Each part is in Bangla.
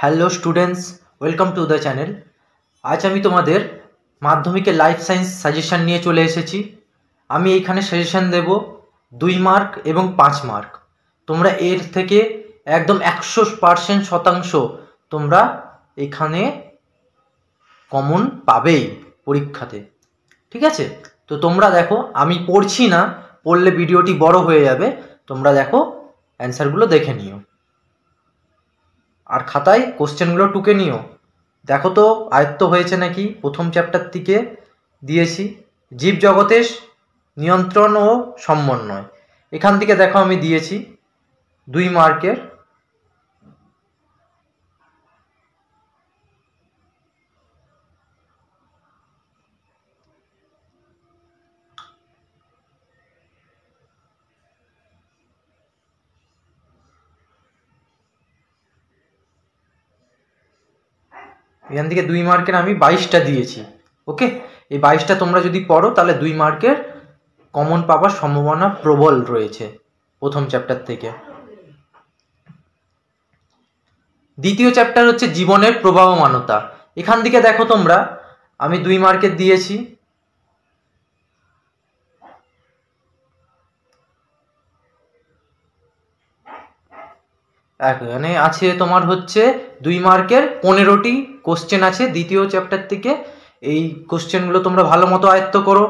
Hello students, welcome to the channel. আজ আমি তোমাদের মাধ্যমিকের লাইফ সায়েন্স সাজেশান নিয়ে চলে এসেছি। আমি এইখানে সাজেশান দেব 2 মার্ক এবং 5 মার্ক। তোমরা এর থেকে একদম 100% শতাংশ তোমরা এখানে কমন পাবেই পরীক্ষাতে, ঠিক আছে? তো তোমরা দেখো, আমি পড়ছি না, পড়লে ভিডিওটি বড় হয়ে যাবে। তোমরা দেখো, অ্যান্সারগুলো দেখে নিও আর খাতায় কোশ্চেনগুলো টুকে নিও। দেখো তো আয়ত্ত হয়েছে নাকি। প্রথম চ্যাপ্টার থেকে দিয়েছি জীব জগতের নিয়ন্ত্রণ ও সমন্বয়। এখান থেকে দেখো আমি দিয়েছি 2 মার্কের। এখান থেকে 2 মার্কের আমি 22টা দিয়েছি। ওকে, এই 22টা তোমরা যদি পড়ো তাহলে 2 মার্কের কমন পাওয়ার সম্ভাবনা প্রবল রয়েছে প্রথম চ্যাপ্টার থেকে। দ্বিতীয় চ্যাপ্টার হচ্ছে জীবনের প্রবাহমানতা। এখান থেকে দেখো তোমরা, আমি 2 মার্কের দিয়েছি। এখানে আছে তোমার হচ্ছে 2 মার্কের 15টি কোশ্চেন আছে দ্বিতীয় চ্যাপ্টার থেকে। এই কোশ্চেনগুলো তোমরা ভালো মতো আয়ত্ত করো।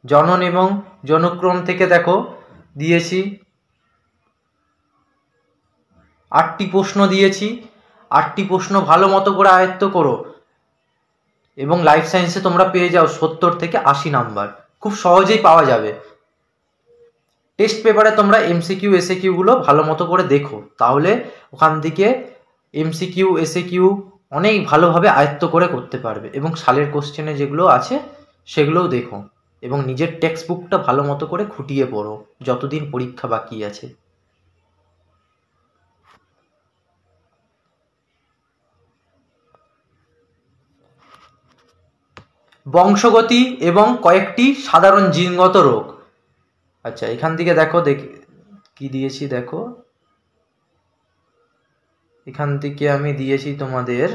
জনন এবং জনক্রম থেকে দেখো দিয়েছি 8টি প্রশ্ন দিয়েছি। 8টি প্রশ্ন ভালো মতো করে আয়ত্ত করো এবং লাইফ সায়েন্সে তোমরা পেয়ে যাও 70 থেকে 80 নাম্বার, খুব সহজেই পাওয়া যাবে। টেস্ট পেপারে তোমরা এমসিকিউ এসএকিউগুলো ভালো মতো করে দেখো, তাহলে ওখান থেকে এমসিকিউ এসএকিউ অনেক ভালোভাবে আয়ত্ত করে করতে পারবে। এবং সালের কোশ্চেনে যেগুলো আছে সেগুলোও দেখো এবং নিজের টেক্সট বুকটা ভালো মতো করে খুঁটিয়ে পড়ো যতদিন পরীক্ষা বাকি আছে। বংশগতি এবং কয়েকটি সাধারণ জিনগত রোগ। আচ্ছা, এখান থেকে দেখো কি দিয়েছি দেখো। এখান থেকে আমি দিয়েছি তোমাদের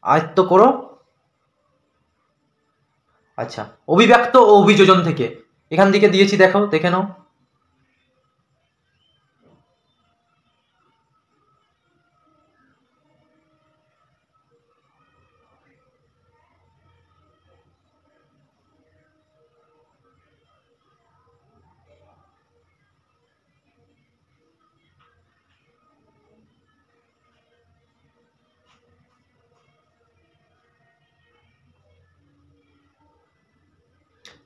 আয়ত্ত করো। আচ্ছা, অভিব্যক্ত ও অভিযোজন থেকে এখান থেকে দিয়েছি, দেখো দেখে নাও।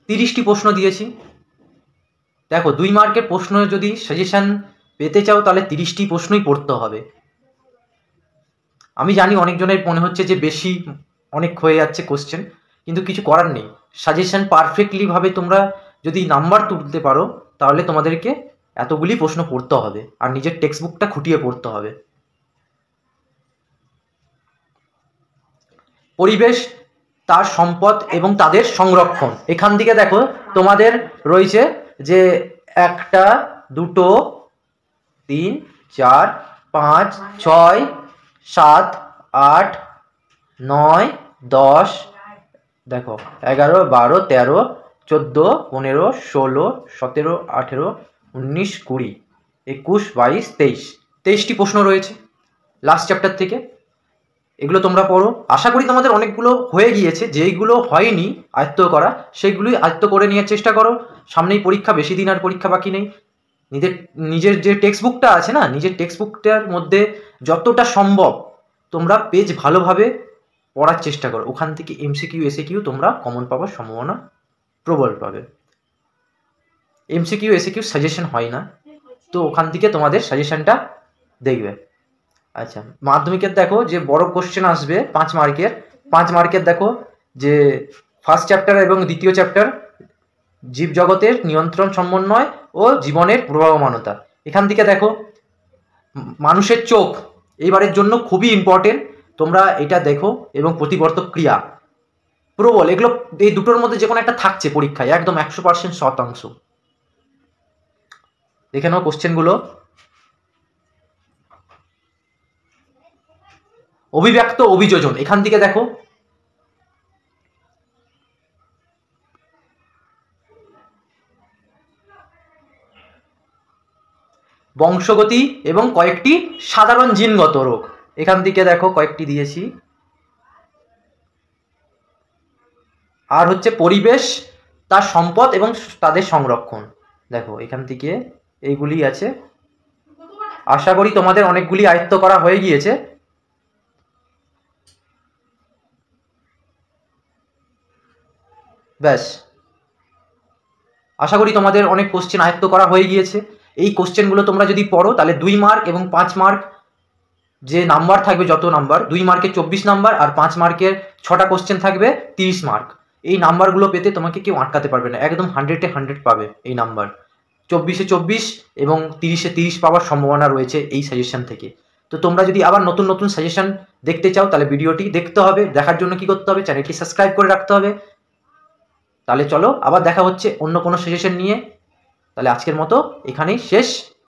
তিরিশটি প্রশ্ন দিয়েছি। দেখো, 2 মার্কের প্রশ্ন যদি সাজেশন পেতে চাও তাহলে 30টি প্রশ্নই পড়তে হবে। আমি জানি অনেকজনের মনে হচ্ছে যে বেশি অনেক হয়ে যাচ্ছে কোশ্চেন, কিন্তু কিছু করার নেই। সাজেশন পারফেক্টলি ভাবে তোমরা যদি নাম্বার তুলতে পারো তাহলে তোমাদেরকে এতগুলি প্রশ্ন পড়তে হবে আর নিজের টেক্সট বুকটা খুঁটিয়ে পড়তে হবে। পরিবেশ, তার সম্পদ এবং তাদের সংরক্ষণ। এখান থেকে দেখো তোমাদের রয়েছে যে 1 2 3 4 5 6 7 8 9 10, দেখো 11 12 13 14 15 16 17 18 19 20 21 22 23, 23টি প্রশ্ন রয়েছে লাস্ট চ্যাপ্টার থেকে। এগুলো তোমরা পড়ো। আশা করি তোমাদের অনেকগুলো হয়ে গিয়েছে, যেইগুলো হয়নি আয়ত্ত করা সেইগুলোই আয়ত্ত করে নেওয়ার চেষ্টা করো। সামনেই পরীক্ষা, বেশি দিন আর পরীক্ষা বাকি নেই। নিজের যে টেক্সট বুকটা আছে না, নিজের টেক্সট বুকটার মধ্যে যতটা সম্ভব তোমরা পেজ ভালোভাবে পড়ার চেষ্টা করো। ওখান থেকে এমসিকিউ এসএকিউ তোমরা কমন পাওয়ার সম্ভাবনা প্রবল পাবে। এমসিকিউ এসএকিউ সাজেশন হয় না, তো ওখান থেকে তোমাদের সাজেশনটা দেখবে। আচ্ছা, মাধ্যমিকের দেখো যে বড় কোশ্চেন আসবে 5 মার্কের। 5 মার্কের দেখো যে ফার্স্ট চ্যাপ্টার এবং দ্বিতীয় চ্যাপ্টার জীবজগতের নিয়ন্ত্রণ সমন্বয় ও জীবনের প্রবাহমানতা। এখান থেকে দেখো মানুষের চোখ এইবারের জন্য খুবই ইম্পর্টেন্ট, তোমরা এটা দেখো। এবং প্রতিবর্তক ক্রিয়া, প্রবল, এগুলো এই দুটোর মধ্যে যে কোনো একটা থাকছে পরীক্ষায়, একদম 100% শতাংশ। দেখে নাও কোশ্চেনগুলো। অভিব্যক্ত অভিযোজন, এখান থেকে দেখো বংশগতি এবং কয়েকটি সাধারণ জিনগত রোগ, এখান থেকে দেখো কয়েকটি দিয়েছি। আর হচ্ছে পরিবেশ, তার সম্পদ এবং তাদের সংরক্ষণ, দেখো এখান থেকে এইগুলি আছে। আশা করি তোমাদের অনেকগুলি আয়ত্ত করা হয়ে গিয়েছে। ব্যাস, আশা করি তোমাদের অনেক কোশ্চেন আয়ত্ত করা হয়ে গিয়েছে। এই কোশ্চেনগুলো তোমরা যদি পড়ো তাহলে 2 মার্ক এবং 5 মার্ক যে নাম্বার থাকবে, যত নাম্বার 2 মার্কে 24 নাম্বার আর 5 মার্কের 6টা কোশ্চেন থাকবে 30 মার্ক। এই নাম্বারগুলো পেতে তোমাকে কেউ আটকাতে পারবে না, একদম 100-এ 100 পাবে এই নাম্বার। 24-এ 24 এবং 30-এ 30 পাওয়ার সম্ভাবনা রয়েছে এই সাজেশন থেকে। তো তোমরা যদি আবার নতুন নতুন সাজেশন দেখতে চাও তাহলে ভিডিওটি দেখতে হবে। দেখার জন্য কি করতে হবে, চ্যানেলটি সাবস্ক্রাইব করে রাখতে হবে। তাহলে চলো আবার দেখা হচ্ছে অন্য কোনো সাজেশন নিয়ে। তাহলে আজকের মতো এখানেই শেষ।